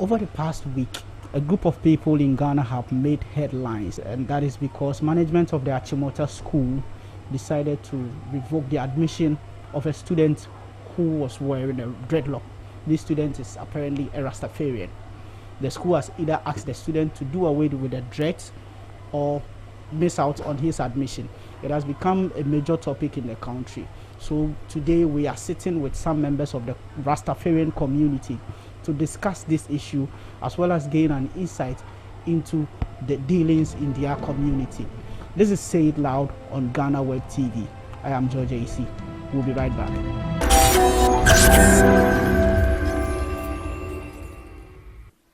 Over the past week, a group of people in Ghana have made headlines, and that is because management of the Achimota school decided to revoke the admission of a student who was wearing a dreadlock. This student is apparently a Rastafarian. The school has either asked the student to do away with the dreads or miss out on his admission. It has become a major topic in the country. So today we are sitting with some members of the Rastafarian community to discuss this issue, as well as gain an insight into the dealings in their community. This is Say It Loud on Ghana Web TV. I am George AC. We'll be right back.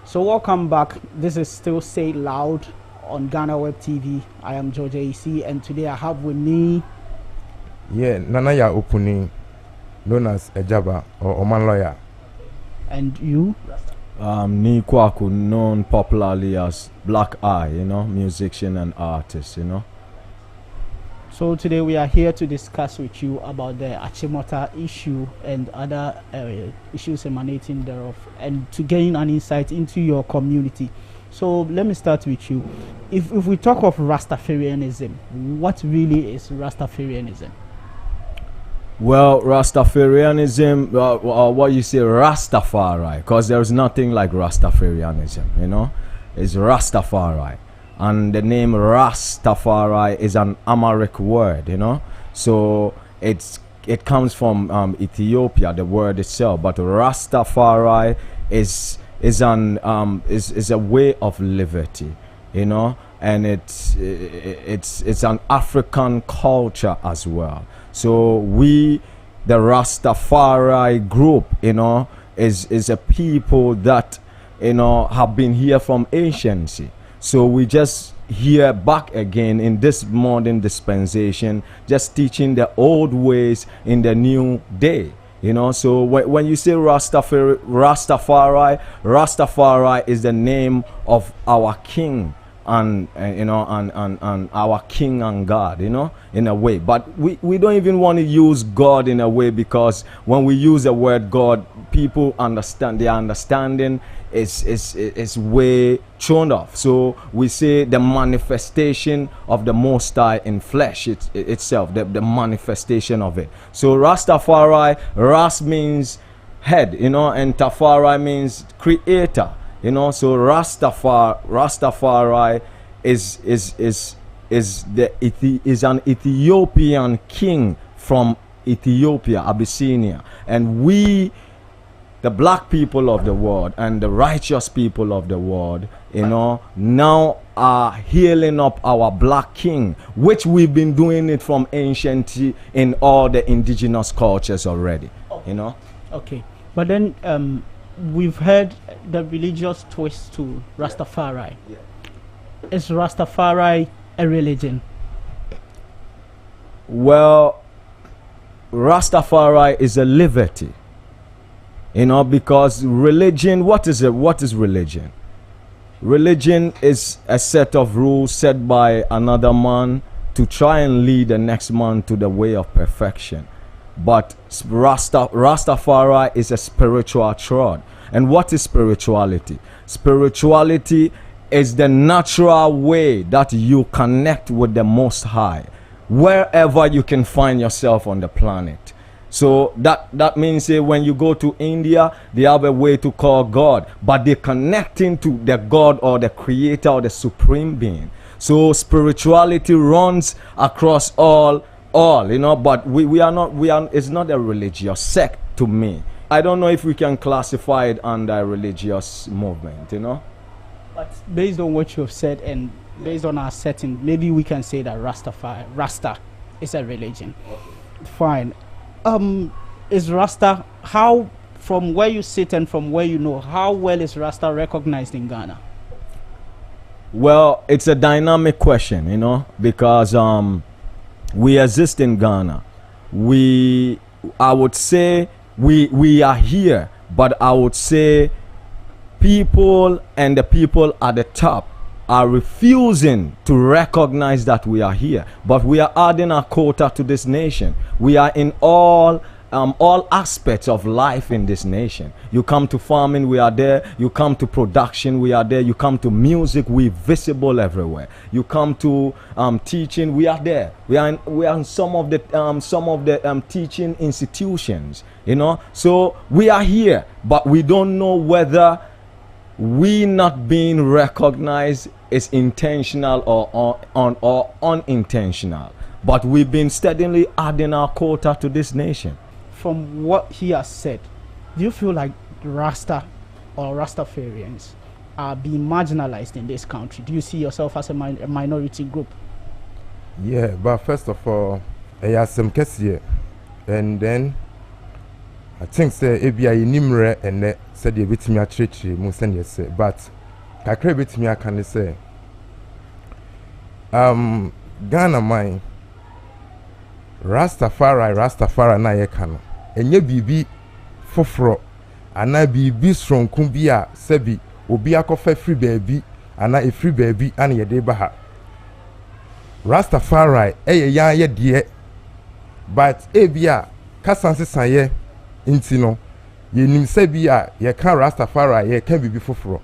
So welcome back. This is still Say It Loud on Ghana Web TV. I am George AC, and today I have with me Nanaya Opuni, known as Ejaba or Oman Lawyer. And you? Ni Kwaku, known popularly as Black Eye, musician and artist, So today we are here to discuss with you about the Achimota issue and other issues emanating thereof, and to gain an insight into your community. So let me start with you. If we talk of Rastafarianism, what really is Rastafarianism? Well, Rastafarianism, what you say, Rastafari, because there's nothing like Rastafarianism, it's Rastafari. And the name Rastafari is an Amharic word, so it comes from Ethiopia, the word itself. But Rastafari is a way of liberty, and it's an African culture as well. So we, the Rastafari group, is a people that have been here from anciency. So we just here back again in this modern dispensation, just teaching the old ways in the new day. So when you say Rastafari is the name of our king and our king and God, in a way. But we don't even want to use God in a way, because when we use the word God, people understand, their understanding is way thrown off. So we say the manifestation of the Most High in flesh itself, the manifestation of it. So Rastafari, Ras means head, and Tafari means creator. So Rastafari is an Ethiopian king from Ethiopia, Abyssinia, and we, the black people of the world and the righteous people of the world, now are healing up our black king, which we've been doing it from ancient in all the indigenous cultures already. Okay, but then we've heard the religious twist to Rastafari. Yeah. Is Rastafari a religion? Well, Rastafari is a liberty, because religion, what is it? What is religion? Religion is a set of rules set by another man to try and lead the next man to the way of perfection. But Rastafari is a spiritual trod. And what is spirituality? Spirituality is the natural way that you connect with the Most High, wherever you can find yourself on the planet. So that means when you go to India, they have a way to call God, but they're connecting to the God or the creator or the supreme being. So spirituality runs across all, but it's not a religious sect to me. I don't know if we can classify it under a religious movement, But based on what you've said and based on our setting, maybe we can say that Rasta is a religion. Okay. Fine. Is Rasta, how, from where you sit and from where how well is Rasta recognized in Ghana? Well, it's a dynamic question, because we exist in Ghana. I would say we are here, but I would say people and the people at the top are refusing to recognize that we are here, but we are adding our quota to this nation. We are in all all aspects of life in this nation. You come to farming, we are there. You come to production, we are there. You come to music, we visible everywhere. You come to teaching, we are there. We are in some of the teaching institutions, you know. So we are here, but we don't know whether we not being recognized is intentional or unintentional. But we've been steadily adding our quota to this nation. From what he has said, do you feel like Rasta or Rastafarians are being marginalized in this country? Do you see yourself as a minority group? Yeah, but first of all, I have some case here, and then I think say ebi ayi nimre ene said the bit me a church mu send yes, but kakre bit me a can say Ghana mine Rastafari na ye kano enye bibi foforo ana bibi stronku bi a sebi obi akofa free baby ana e free baby ana ye de ba ha Rastafari eye yan ye de but ebia kasanse sanye inti no ye nim sebi a ye kan Rastafari ye kan bibi foforo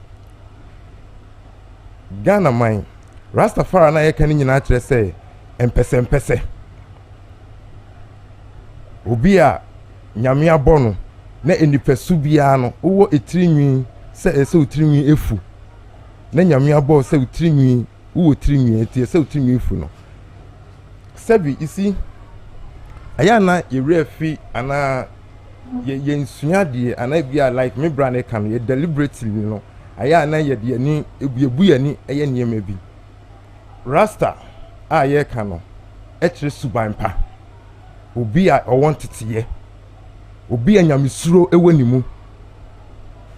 Ghana mine Rastafari na ye kan nyina kire say empese obi a nyame abɔ na enipasu bia no wo etirinwi se otirinwi efu na nyame abɔ se otirinwi wo otirinwi etie se otirinwi efu no sebi isi aya na yewre fi ana ye nsua de ana bia like me brand kan ye deliberately no aya na ye de ani ebu yani eye niema bi Rasta a ye kan no ekire suban pa obi a owantete obi a nyamesuro ewanimu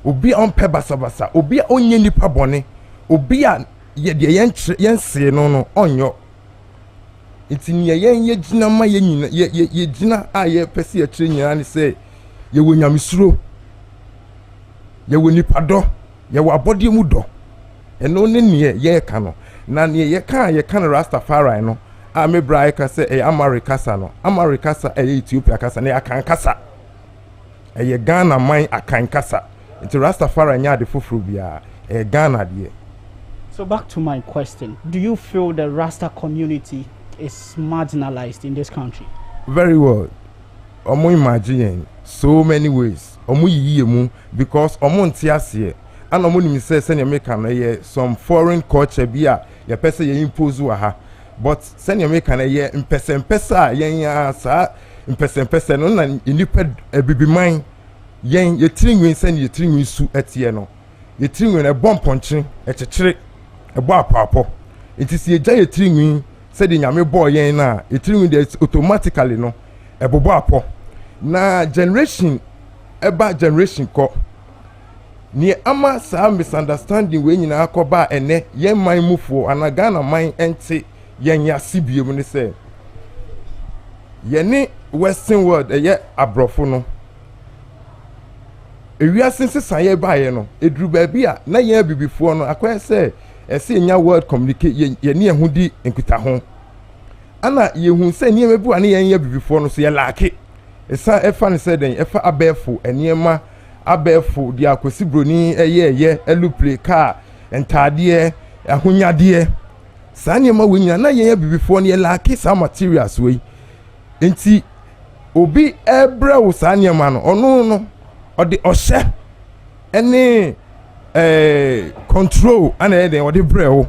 obi a onpe basabasa obi a onye nipa bone obi a ye de yense no onyo itini ye gina ma ye nyina ye gina a ye pese ye kire nyina ne se ye wo nyamesuro ye wo nipa do ye wo abode mu do eno ne ne ye ka no na ne ye ka Rastafari no me bra ka say America sa no America sa Ethiopia kasa na akan kasa Ghana man akan kasa nti Rastafari nya de foforo bia Ghana de. So back to my question, do you feel the Rasta community is marginalized in this country? Very well. Omo imagine so many ways omo yiye mu because omo ntiase and omo nim say na make na some foreign culture bia ye pese ye impose wa ha. But send you make an ye mpesa yen sa mpesa no na nipa bibi man yen ye tirinwi send ye tirinwi su etie no ye tirinwi na bom ponche ekekere ebo apapo it is ye ye tirinwi said the nyame boy yen na ye tirinwi dey automatically no ebobo apo na generation ko ni ama sa misunderstanding we nyina akoba ene yen man mufo ana Ghana man ente yenya sibiem ne say yene western world abrofo no ewiase sesaye baaye no eduru baabi a na yen bibifo no akwa say ese nya world communicate yene ehudi enkuta ho ana yehun say niema bi ane yen bibifo no so ye laake esa efa ne say den efa abefo eniema abefo di akosi broni eye eluple car entade ahonyade sanye ma wenyina na yen bibifo ne laake sa materials we enti obi ebra wo sanye ma no ono no ode ohye ene control ana eden ode bre wo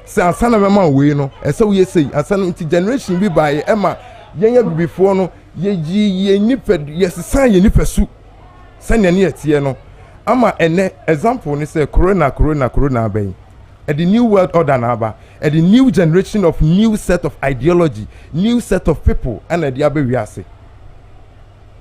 se ansana mema we no ese wo yesei ansana enti generation bi bae ema yen bibifo no ye nipa yesesa ye nipa su sanye ne etie no ama ene example ni say corona abai the new world order naba and the new generation of new set of ideology, new set of people and the abe wiase.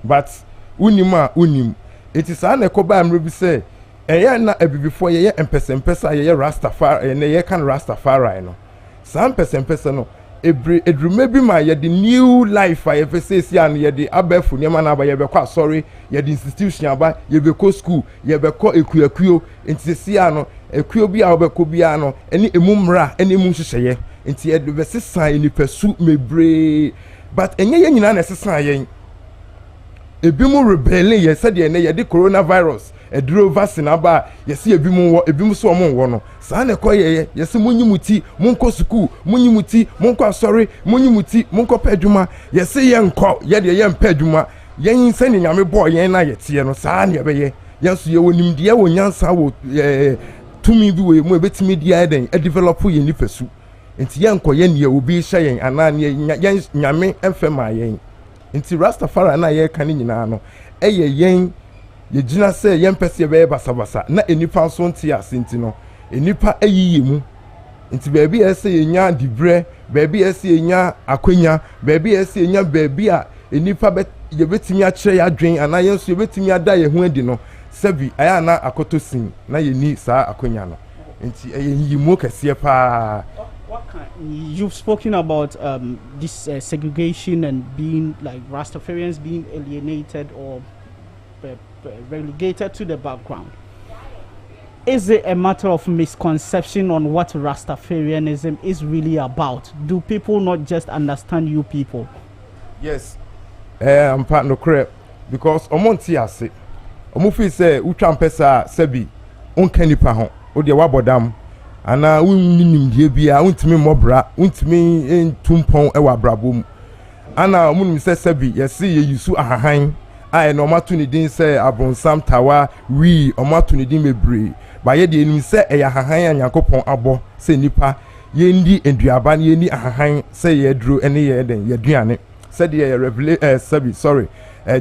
But unim it is an ekoba amrebi say na before ye empesa ye Rastafari and ye kan Rastafari no some person no edrume bi ma ye the new life I ever say si an ye the abefu nyama na ba ye be kwa sorry ye the institution aba ye be ko school ye be ko ekuakuo enti si ano ekuo bi a obeko bi ano eni emumra eni emu hyehyeye enti ye be sesan eni pesu mebre but enye ye nyina na sesan yen ebi mu rebelling ye said ye de coronavirus eduro vaccine aba ye se ebi mu wo ebi mu so omo wo no saa na ko ye se munyimuti munko school munyimuti munko asori munyimuti munko pedwuma ye se ye nko ye de ye mpedwuma yen se ni nyame bo yen na ye tie no saa na ye be ye yeso ye wonim de wo nyansa wo tumi bi we mu ebetimi dia den e develop ye nipasu enti yen ko ye ne obi hye yen ana ne nyame emfema yen enti Rastafari na ye kan nyina no eye yen ye gina se yen pese be basabasa na enipa so nti asenti no enipa ayiye mu enti baabi ese yenya dibre baabi ese yenya akwanya baabi ese yenya baabi a enipa ye betimi a kire ya dwen ana yen so ye betimi ada ye ho adi no sebi aya na akotosin na ye ni saa akwanya no enti eye mu kese pa. You've spoken about this segregation and being like Rastafarians being alienated or relegated to the background. Is it a matter of misconception on what Rastafarianism is really about? Do people not just understand you people? Yes, I'm part no crap because omonti ase omufi say utwa mpesa sebi onkani pa ho o de wabodam ana wunnim die bia untimi mobra untimi entumpon e wabrabom ana omunim se sebi yesi ye yusu ahahan ai no matu ni din se abronsam tawa wi omatu ni din mebre ba ye de enim se e ahahan anyakopon abo se nipa ye ndi enduaba ye ni ahahan se ye duro ene ye den ye duane se de ye revelation sebi sorry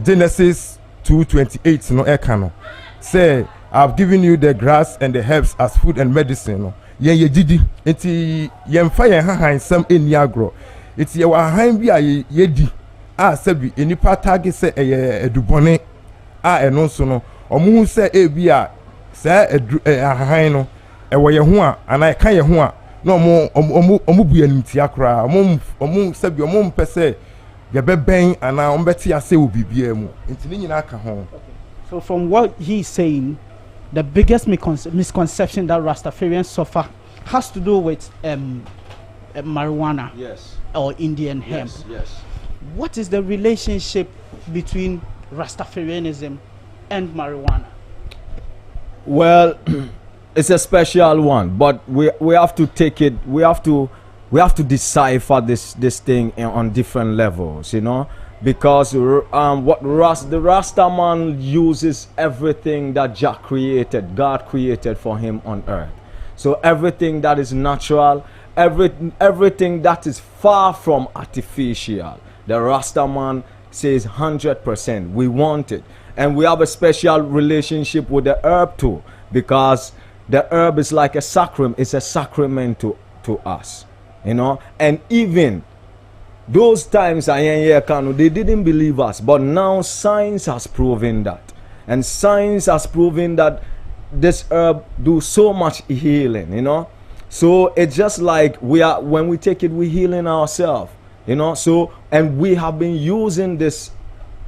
Genesis 2:28 no eka no say I've given you the grass and the herbs as food and medicine no ye didi enti ye mfa ye hahan sam eni agro enti ye wa han bi a ye di a sabi enipa tagi se eye edubone a eno so no omu se e bi a sa hahan no e wo ye ho a ana e kan ye ho a na omu bu anim ti akra omu sabi omu mpese ye beben ana ombeti ase obibia mu enti ni nyina aka ho. So from what he's saying, the biggest misconception that Rastafarians suffer has to do with marijuana, yes, or Indian hemp. Yes. What is the relationship between Rastafarianism and marijuana? Well, it's a special one, but we have to take it. We have to decipher this thing on different levels, you know. Because the Rasta man uses everything that Jah created, God created for him on earth. So everything that is natural, everything that is far from artificial, the Rasta man says 100%. We want it, and we have a special relationship with the herb too, because the herb is like a sacrament. It's a sacrament to us, you know, and even. Those times they didn't believe us, but now science has proven that, and science has proven that this herb do so much healing, you know. So it's just like when we take it, we healing ourselves, you know. So and we have been using this,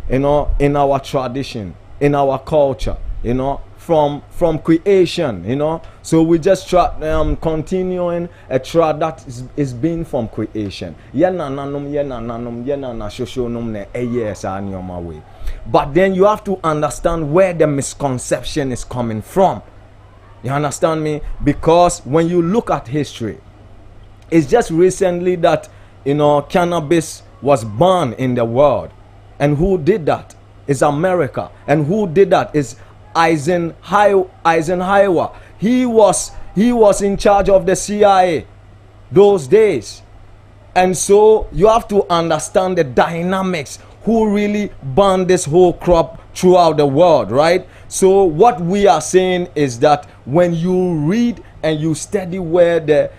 you know, in our tradition, in our culture, you know, from creation, you know. So we just try continuing a trad that is being from creation. But then you have to understand where the misconception is coming from. You understand me? Because when you look at history, it's just recently that, you know, cannabis was banned in the world. And who did that? It's America. And who did that? Is Eisenhower. He was in charge of the CIA those days. And so you have to understand the dynamics, who really banned this whole crop throughout the world, right? So what we are saying is that when you read and you study where the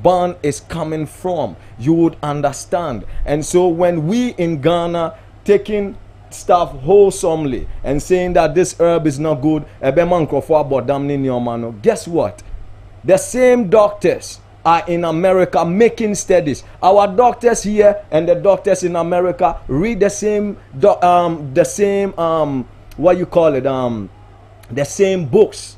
ban is coming from, you would understand. And so when we in Ghana taking stuff wholesomely and saying that this herb is not good, guess what? The same doctors are in America making studies. Our doctors here and the doctors in America read the same the same books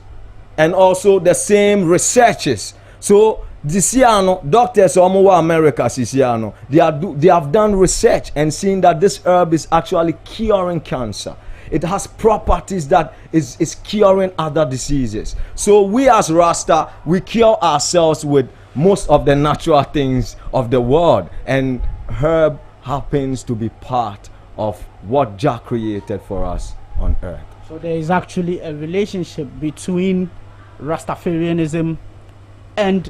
and also the same researches. So Disiano, doctors Omowa America Sisiano, they have done research and seen that this herb is actually curing cancer. It has properties that is curing other diseases. So we as Rasta, we cure ourselves with most of the natural things of the world, and herb happens to be part of what Jah created for us on earth. So there is actually a relationship between Rastafarianism and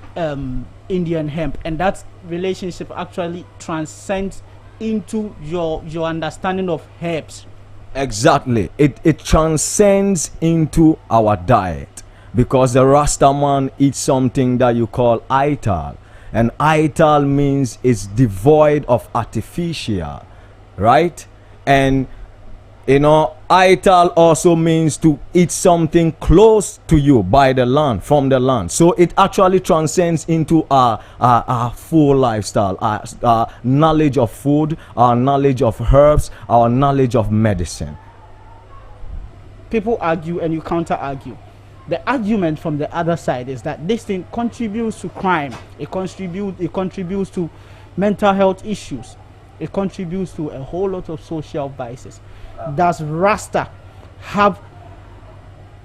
Indian hemp, and that relationship actually transcends into your understanding of herbs. Exactly, it transcends into our diet, because the Rasta man eats something that you call ital, and ital means it's devoid of artificial, right? And you know, ital also means to eat something close to you, by the land, from the land. So it actually transcends into our full lifestyle, our knowledge of food, our knowledge of herbs, our knowledge of medicine. People argue and you counter argue. The argument from the other side is that this thing contributes to crime. It contributes to mental health issues. It contributes to a whole lot of social vices. Does Rasta have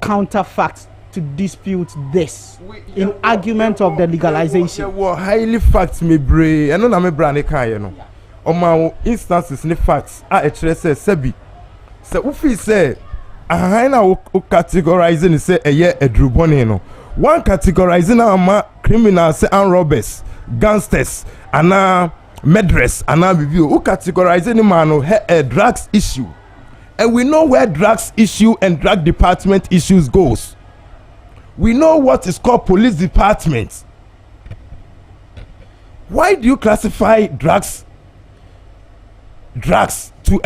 counterfacts to dispute this in argument of the legalization? Well, highly facts me bray. I know na me brand can you know. On my instances ne facts a say sebi. So ufi say ahina o categorizing say a drubone no. One categorizing ama criminals and robbers, gangsters, and murderers, and bibi o categorizing man no a drugs issue. And we know where drugs issue and drug department issues goes. We know what is called police department. Why do you classify drugs to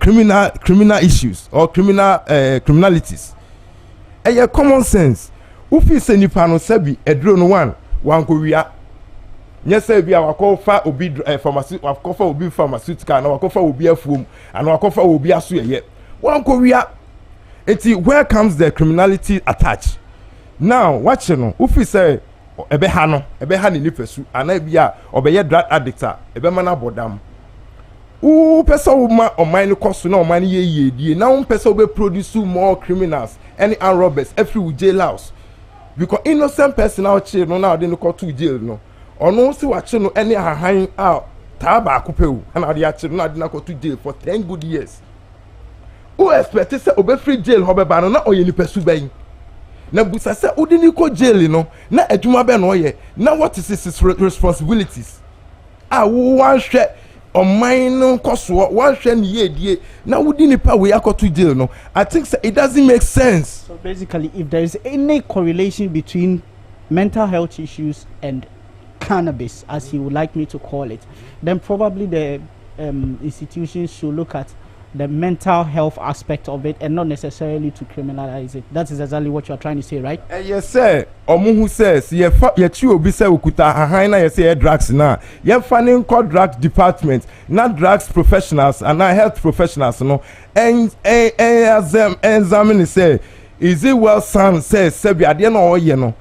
criminal issues or criminalities? And your common sense. Ufi se nipa no sebi edro no one go wia. Yes, sir, we are call for obi pharmaceutical, call for obi pharmaceutical, and our call for obi foam, and our call for obi asu yet. One Korea. Where comes the criminality attached? Now, watch you know, if we say ebehano ni pesu, and ebia obeye drug addict, ebemana bodam. Pesa uma o mine cost na o mine ye. Now pesa be produce more criminals, any armed robbers, every jail house. Because innocent person out here no now they no call to jail no. Ono si wache no any ahan out taba akopeu and ade ache no ade na go to jail for 10 good years. Who expect say obe free jail ho be ba no na oye ni pesu ben. Na busa say odi ni ko jail no na adwuma be no ye. Na what is his responsibilities? Wo wan hwe oman no koso wan hwe ni ye die na wodi ni pa we akoto jail no. I think say it doesn't make sense. So basically, if there is any correlation between mental health issues and cannabis, as he would like me to call it, then probably the institutions should look at the mental health aspect of it and not necessarily to criminalize it. That is exactly what you are trying to say, right? Yes, sir. Omu who says ye chi obi say ukuta ahaina ye say drugs na ye fanning called drug department, not drugs professionals and not health professionals no. And as them examine say, is it well sound says sebi ade na oye no.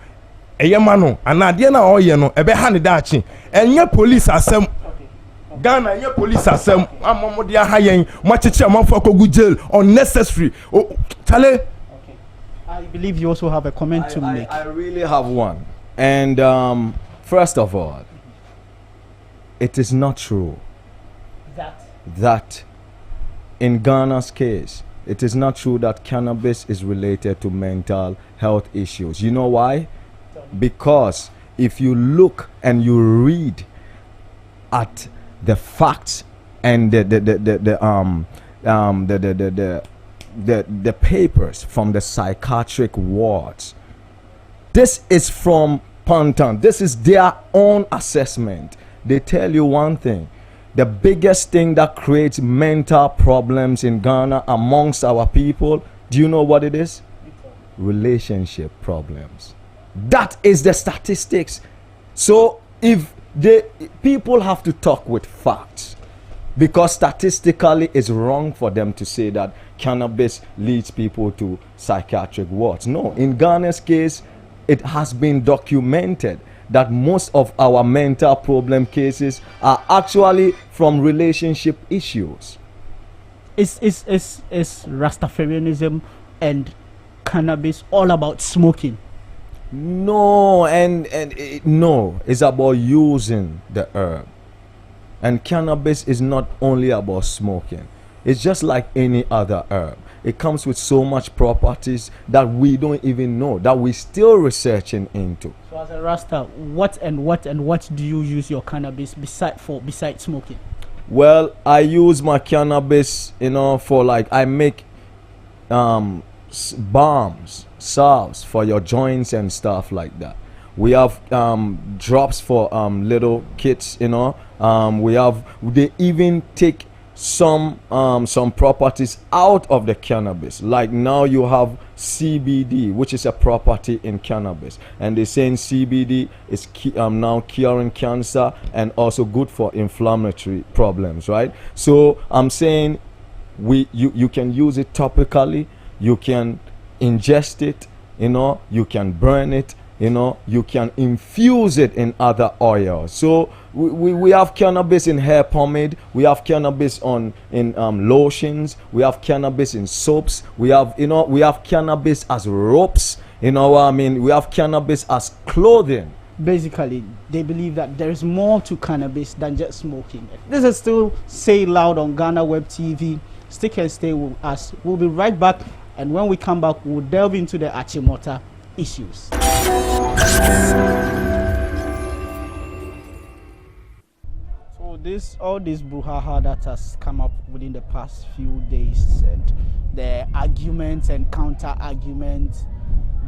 Eyemano anadie na oye no ebe ha ne dachi enye police asem Ghana enye police asem amomode aha yen machichi amanfo kogu jail unnecessary tale. Okay, I believe you also have a comment to make. I really have one. And first of all, it is not true that in Ghana's case it is not true that cannabis is related to mental health issues. You know why? Because if you look and you read at the facts and the papers from the psychiatric wards, this is from Pantan. This is their own assessment. They tell you one thing: the biggest thing that creates mental problems in Ghana amongst our people, do you know what it is? Relationship problems. That is the statistics. So if the people have to talk with facts, because statistically it's wrong for them to say that cannabis leads people to psychiatric wards. No, in Ghana's case, it has been documented that most of our mental problem cases are actually from relationship issues. Is Rastafarianism and cannabis all about smoking? No, no, it's about using the herb. And cannabis is not only about smoking. It's just like any other herb. It comes with so much properties that we don't even know, that we're still researching into. So as a Rasta, what do you use your cannabis besides smoking? Well, I use my cannabis, for like, I make balms, salves for your joints and stuff like that. We have drops for little kids, they even take some properties out of the cannabis. Like now you have CBD, which is a property in cannabis, and they're saying CBD is now curing cancer and also good for inflammatory problems, right? So I'm saying you can use it topically, you can ingest it, you can burn it, you can infuse it in other oils. So we have cannabis in hair pomade, we have cannabis in lotions, we have cannabis in soaps, we have cannabis as ropes, we have cannabis as clothing. Basically, they believe that there is more to cannabis than just smoking. This is still Say Loud on Ghana Web TV. Stick and stay with us. We'll be right back, and when we come back, we'll delve into the Achimota issues. So all this brouhaha that has come up within the past few days, and the arguments and counter arguments,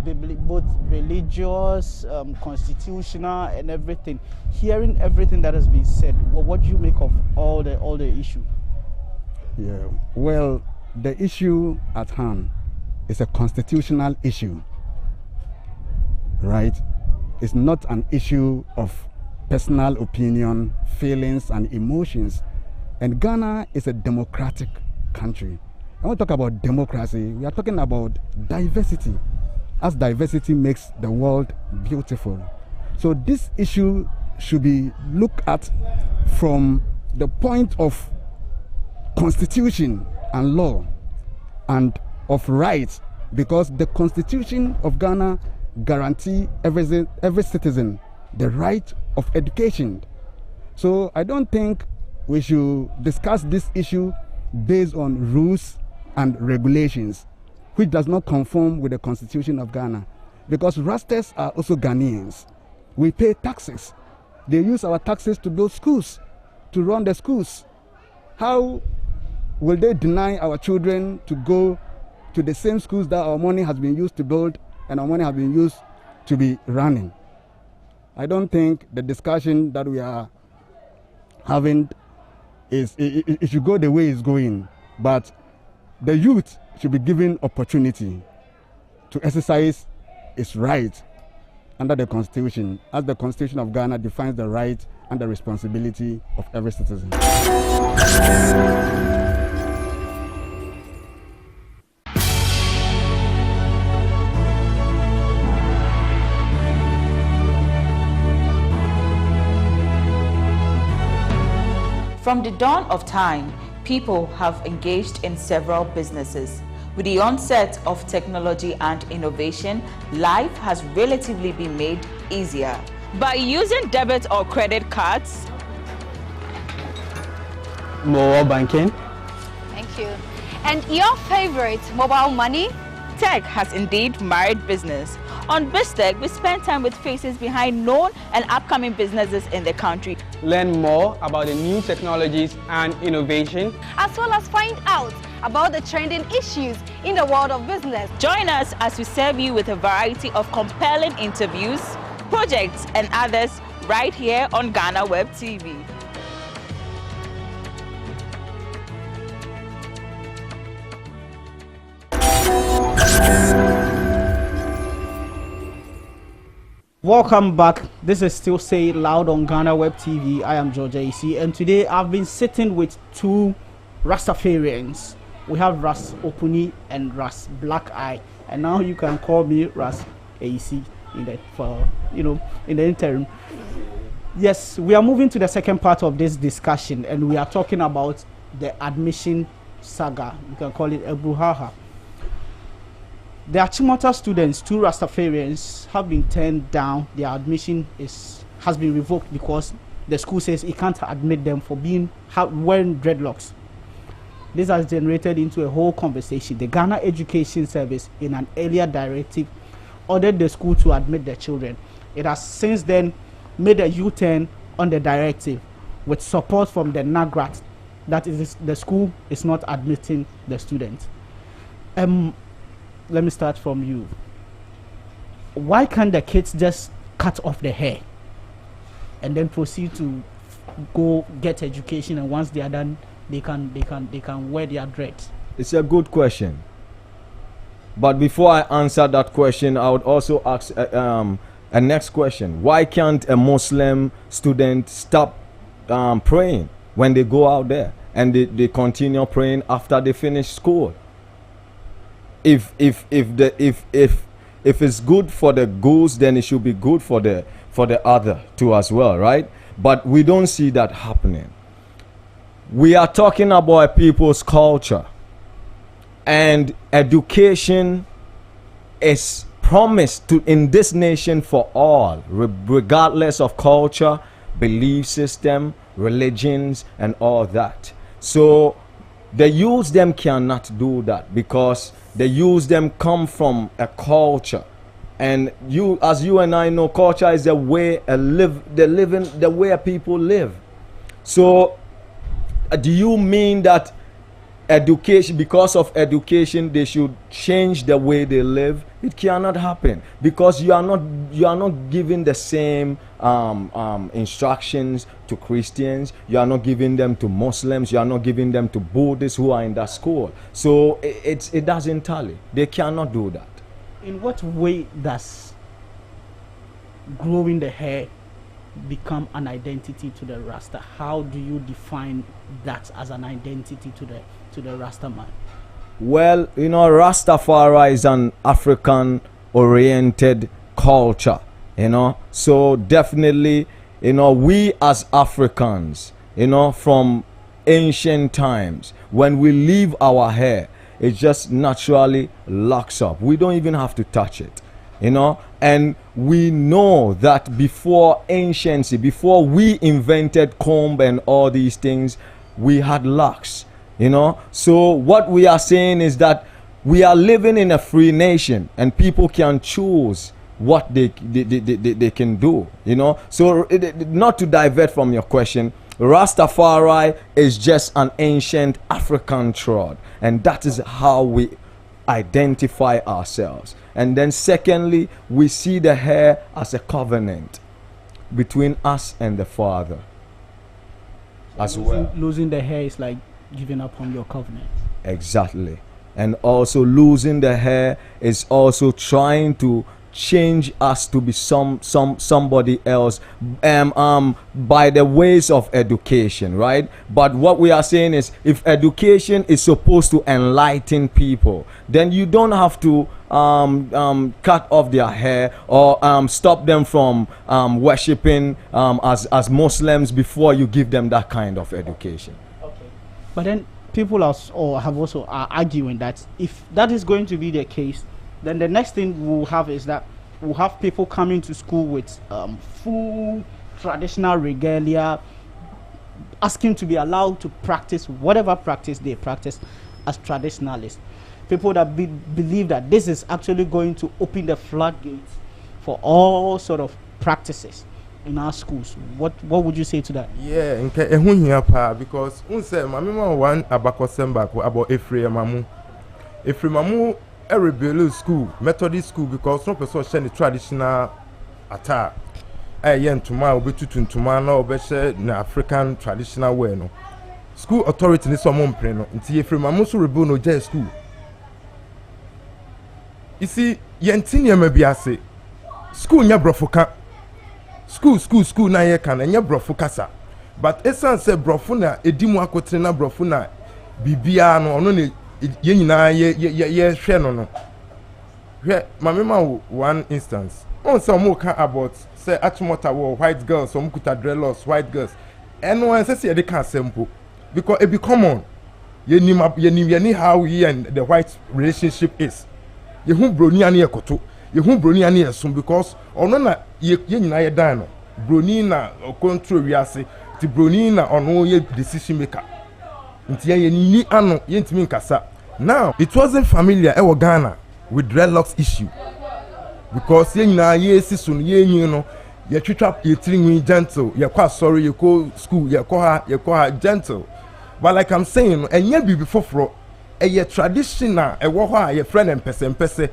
both religious, constitutional, and everything. Hearing everything that has been said, what do you make of all the issue? Yeah, well, the issue at hand is a constitutional issue, right? It's not an issue of personal opinion, feelings, and emotions. And Ghana is a democratic country. When we talk about democracy, we are talking about diversity, as diversity makes the world beautiful. So this issue should be looked at from the point of constitution and law and of rights, because the Constitution of Ghana guarantee every citizen the right of education. So I don't think we should discuss this issue based on rules and regulations, which does not conform with the Constitution of Ghana, because Rastas are also Ghanaians. We pay taxes. They use our taxes to build schools, to run the schools. How will they deny our children to go to the same schools that our money has been used to build and our money has been used to be running? I don't think the discussion that we are having it should go the way it's going, but the youth should be given opportunity to exercise its right under the Constitution, as the Constitution of Ghana defines the right and the responsibility of every citizen. From the dawn of time, people have engaged in several businesses. With the onset of technology and innovation, life has relatively been made easier. By using debit or credit cards, Mobile banking. Thank you. And your favorite, mobile money? tech has indeed married business. On BizTech, we spend time with faces behind known and upcoming businesses in the country. Learn more about the new technologies and innovation, as well as find out about the trending issues in the world of business. Join us as we serve you with a variety of compelling interviews, projects and others right here on Ghana Web TV. Welcome back. This is Still Say Loud on Ghana Web TV. I am George AC, and today I've been sitting with two Rastafarians. We have Ras Opuni and Ras Black Eye, and now you can call me Ras AC. in the interim. Yes, we are moving to the second part of this discussion, and we are talking about the admission saga. You can call it a brouhaha. The Achimota students, 2 Rastafarians, have been turned down. Their admission has been revoked because the school says it can't admit them for wearing dreadlocks. This has generated into a whole conversation. The Ghana Education Service, in an earlier directive, ordered the school to admit the children. It has since then made a U-turn on the directive with support from the NAGRAT that is the school is not admitting the students. Let me start from you. Why can't the kids just cut off the hair and then proceed to go get education, and once they are done, they can wear their dreads? It's a good question. But before I answer that question, I would also ask a next question. Why can't a Muslim student stop praying when they go out there and they continue praying after they finish school? If it's good for the goose, then it should be good for the other too as well, right? But we don't see that happening. We are talking about a people's culture, and education is promised in this nation for all, regardless of culture, belief system, religions, and all that. So the youths them cannot do that, because the youths them come from a culture, and as you and I know, culture is the way the way people live. So do you mean that education, because of education, they should change the way they live? It cannot happen, because you are not giving the same instructions to Christians. You are not giving them to Muslims. You are not giving them to Buddhists who are in that school. So it doesn't tally. They cannot do that. In what way does growing the hair become an identity to the Rasta? How do you define that as an identity to the Rasta man? Well, Rastafari is an African oriented culture, so definitely, we as Africans, from ancient times, when we leave our hair, it just naturally locks up. We don't even have to touch it, and we know that before anciency, before we invented comb and all these things, we had locks. So what we are saying is that we are living in a free nation, and people can choose what they can do. So not to divert from your question, Rastafari is just an ancient African trod, and that is how we identify ourselves. And then secondly, we see the hair as a covenant between us and the Father as well. Losing the hair is like giving up on your covenant. Exactly. And also losing the hair is also trying to change us to be somebody else by the ways of education, right? But what we are saying is, if education is supposed to enlighten people, then you don't have to cut off their hair or stop them from worshipping as Muslims before you give them that kind of education. But then people are arguing that if that is going to be the case, then the next thing we'll have is that we'll have people coming to school with full traditional regalia, asking to be allowed to practice whatever practice they practice as traditionalists. People that believe that this is actually going to open the floodgates for all sort of practices in our schools. What would you say to that? Yeah, nke ehun hia pa, because unse mamima one abakosemba about Efremamu a rebellious school, Methodist school, because no person share the traditional attire. Yen tuma obi tutun tuma na obeshe na African traditional way no. School authority ni so mompre no. Nti Efremamu so rebel no je school. You see, yentin ye mabiase. School nya brofoka. School na ye kan nya brofokasa. But esan se brofuna edimu akotre na brofuna bibia no ono ne ye nyina ye hwe no no. Hwe mamema one instance. On some more about say Achimota were white girls, some kuta dreadlocks, white girls. And one says they can't simple because it be common. You know how he and the white relationship is. You who brony ani ekoto, you who brony ani esum because ono na ye nyina ye dan no. Brony na control wiase, ti brony na ono ye decision maker. Nti ye ni ano ye ntimi nkasa. Now, it wasn't familiar e Ghana with dreadlocks issue. Because ye nyina ye sisun ye nyi no ye twitwa ye tirinwi gentle ye kwa sorry ye go school ye ko ha gentle. But like I'm saying, enye bibi foforo ye traditional e wo ho a ye friend empese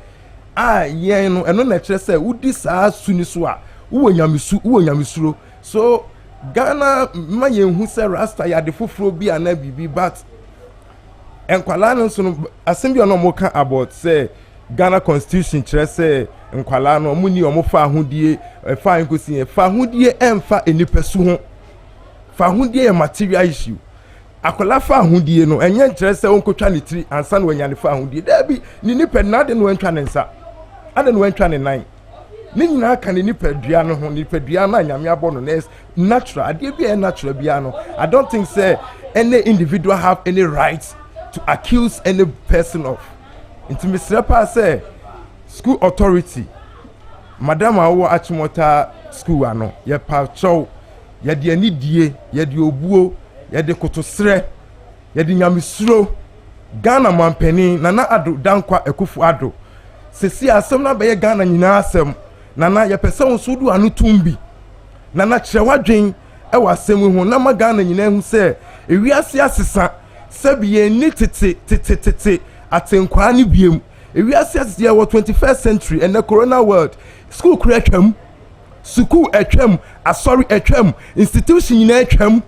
ye no eno na kire say udi saa suni so a wo nyamisuro. So Ghana ma ye hu say Rasta ya de foforo bi ana bibi but enkwala no so no asem no mo ka about say Ghana constitution kire say nkwala no mu ni omo fa ahodie fa nkosi fa ahodie emfa enipesu ho fa ahodie ye material issue akola fa ahodie no enye kire say onkotwa ne tiri ansa no anya ne fa ahodie da bi ni nipa na de no ntwa ne nsa ade no ntwa ne nan ni nyina aka ne nipa dua no ho nipa dua na nyame abo no natural ade bi natural bia no I don't think say any individual have any right to accuse any person of intimacy pa say school authority madam awo Achimota school ano ye pa chow ye de anidie ye de obuo ye de kotosre ye de nyamisuro Ghana mampeni nana ado dankwa ekufu ado sesi asem na be Ghana nyina asem nana ye pese onsudu anu tumbi nana chewadwen e wasem hu na ma Ghana nyina hu se ewiase asesa sebi ye ni tete atenkwa ni biem ewiase asesa wo 21st century and the corona world school createm school etwem asori etwem institution nyina etwem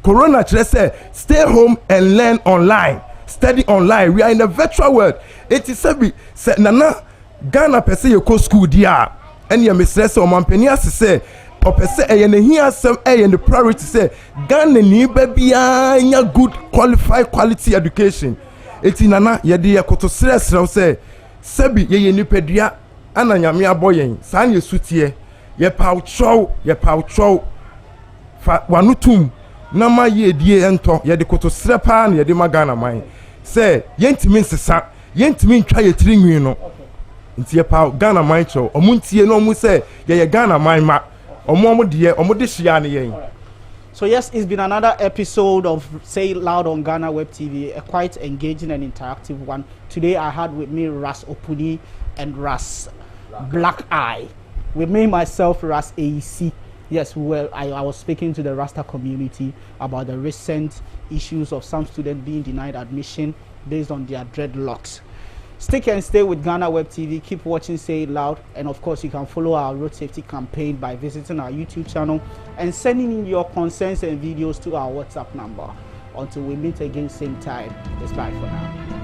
corona kire say stay home and learn online study online we are in the virtual world it is sebi nana Ghana pese ye ko school dia and ye mesre say o mampani asese o pese eye na hia asem eye the priority say Ghana ni ba bia nya good qualified quality education eti nana ye de ye koto sresre say sebi ye nipadua ana nyame aboyen san ye sutie ye pauchow fa wanutum na ma ye die ento ye de koto sre pa na ye de magana man say yentimi nsesa yentimi ntwa ye tirinwi no nti ye pa Ghana man chow omuntie no mu say ye Ghana man ma omo de hia ne yen. So yes, it's been another episode of Say It Loud on Ghana Web TV, a quite engaging and interactive one. Today I had with me Ras Opuni and Ras Black Eye. With me myself, Ras AEC. Yes, I was speaking to the Rasta community about the recent issues of some students being denied admission based on their dreadlocks. Stick and stay with Ghana Web TV. Keep watching Say It Loud. And of course, you can follow our road safety campaign by visiting our YouTube channel and sending in your concerns and videos to our WhatsApp number. Until we meet again same time, it's bye for now.